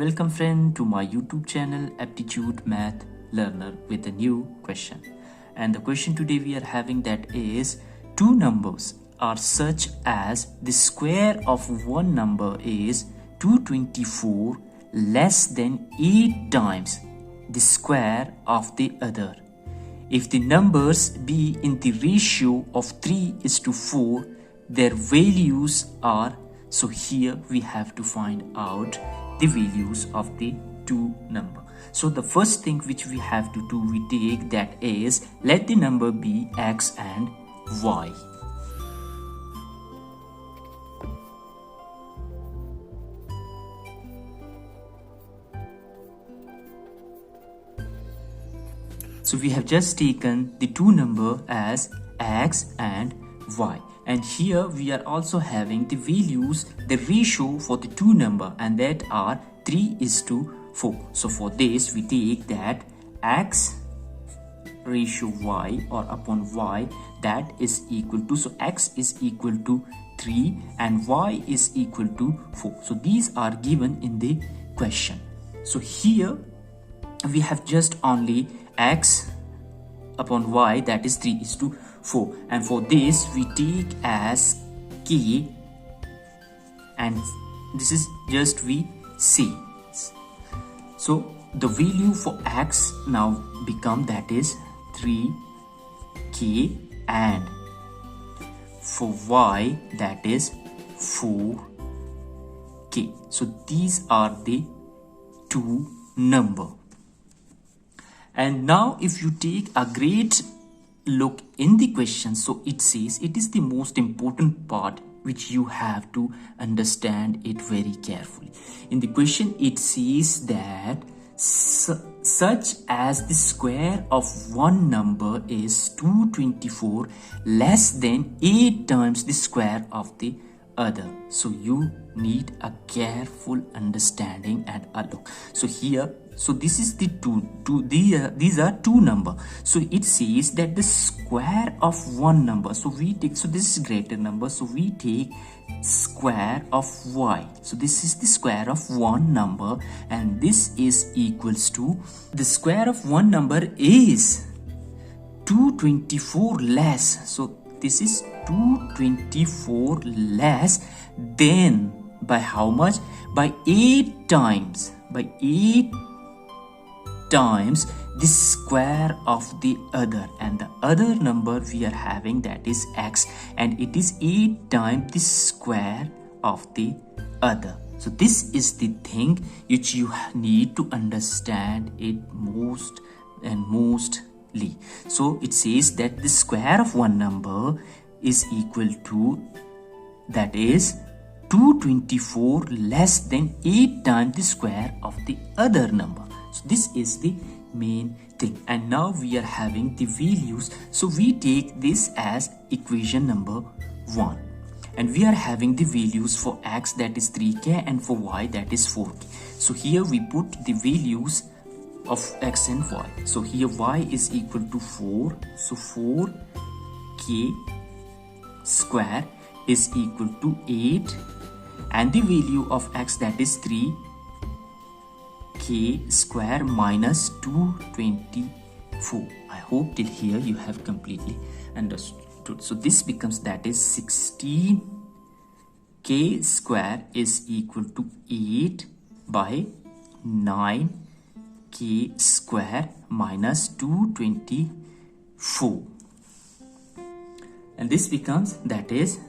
Welcome friend to my YouTube channel Aptitude Math Learner with a new question. And the question today we are having that is, two numbers are such as the square of one number is 224 less than 8 times the square of the other. If the numbers be in the ratio of 3:4, their values are, so here we have to find out the values of the two number. So the first thing which we have to do, we take that is, let the number be x and y. So we have just taken the two number as x and y, and here we are also having the values, the ratio for the two number, and that are 3:4. So for this we take that x ratio y or upon y, that is equal to, so x is equal to 3 and y is equal to 4. So these are given in the question. So here we have just only x upon y, that is 3:4, and for this we take as k, and this is just we see. So the value for x now become, that is 3k, and for y that is 4k. So these are the two number. And now if you take a great look in the question, so it says, it is the most important part which you have to understand it very carefully. In the question it says that such as the square of one number is 224 less than 8 times the square of the other. So you need a careful understanding and a look. So here, so this is the these are two number. So it says that the square of one number, so we take, so this is greater number, so we take square of y. So this is the square of one number, and this is equals to, the square of one number is 224 less. So this is 224 less than, by how much? By 8 times. By 8 times the square of the other, and the other number we are having, that is x, and it is 8 times the square of the other. So this is the thing which you need to understand it most and mostly. So it says that the square of one number is equal to, that is 224 less than 8 times the square of the other number. So this is the main thing. And now we are having the values. So we take this as equation number 1. And we are having the values for x, that is 3k, and for y, that is 4k. So here we put the values of x and y. So here y is equal to 4. So 4k square is equal to 8. And the value of x, that is 3k square minus 224. I hope till here you have completely understood. So this becomes, that is 16k square is equal to 8 by 9k square minus 224. And this becomes, that is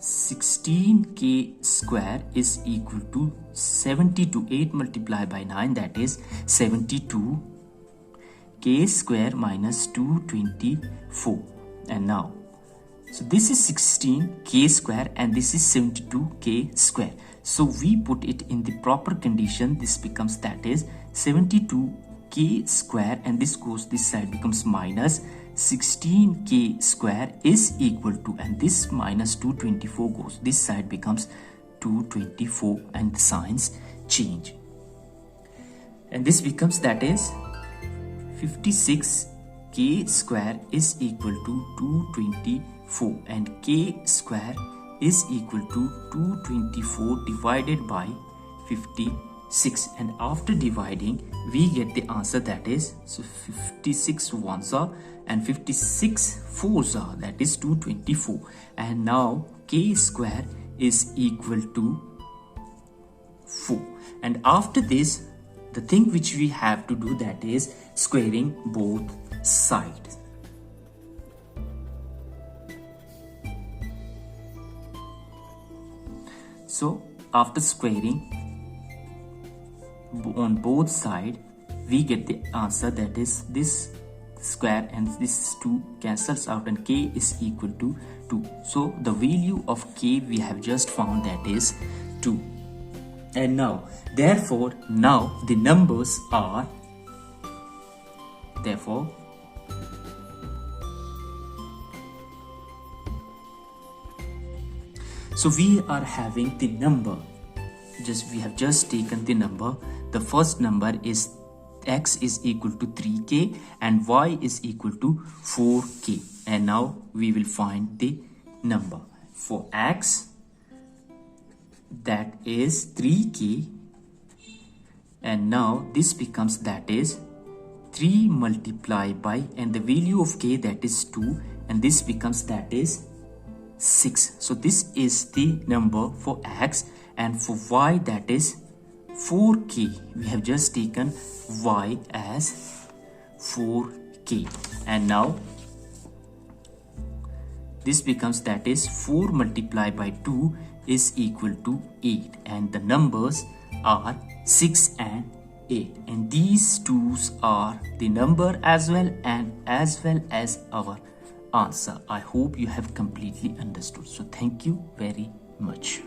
16k square is equal to 72. 8 multiplied by 9, that is 72k square minus 224. And now, so this is 16k square and this is 72k square. So we put it in the proper condition. This becomes, that is 72k square, and this goes this side, becomes minus 16k square is equal to, and this minus 224 goes this side, becomes 224, and the signs change, and this becomes, that is 56k square is equal to 224, and k square is equal to 224 divided by 56, and after dividing we get the answer, that is, so 56 ones are and 56 fours are, that is 224. And now k square is equal to 4. And after this, the thing which we have to do, that is squaring both sides. So after squaring on both sides, we get the answer, that is this square and this 2 cancels out and k is equal to 2. So the value of k we have just found, that is 2. And now, therefore, now the numbers are, therefore, so we are having the number, we have just taken the number. The first number is x is equal to 3k and y is equal to 4k. And now we will find the number for x, that is 3k, and now this becomes, that is 3 multiplied by, and the value of k, that is 2, and this becomes, that is 6. So this is the number for x, and for y, that is 4k. We have just taken y as 4k, and now this becomes, that is 4 multiplied by 2 is equal to 8, and the numbers are 6 and 8, and these 2's are the number as well as our answer. I hope you have completely understood. So thank you very much.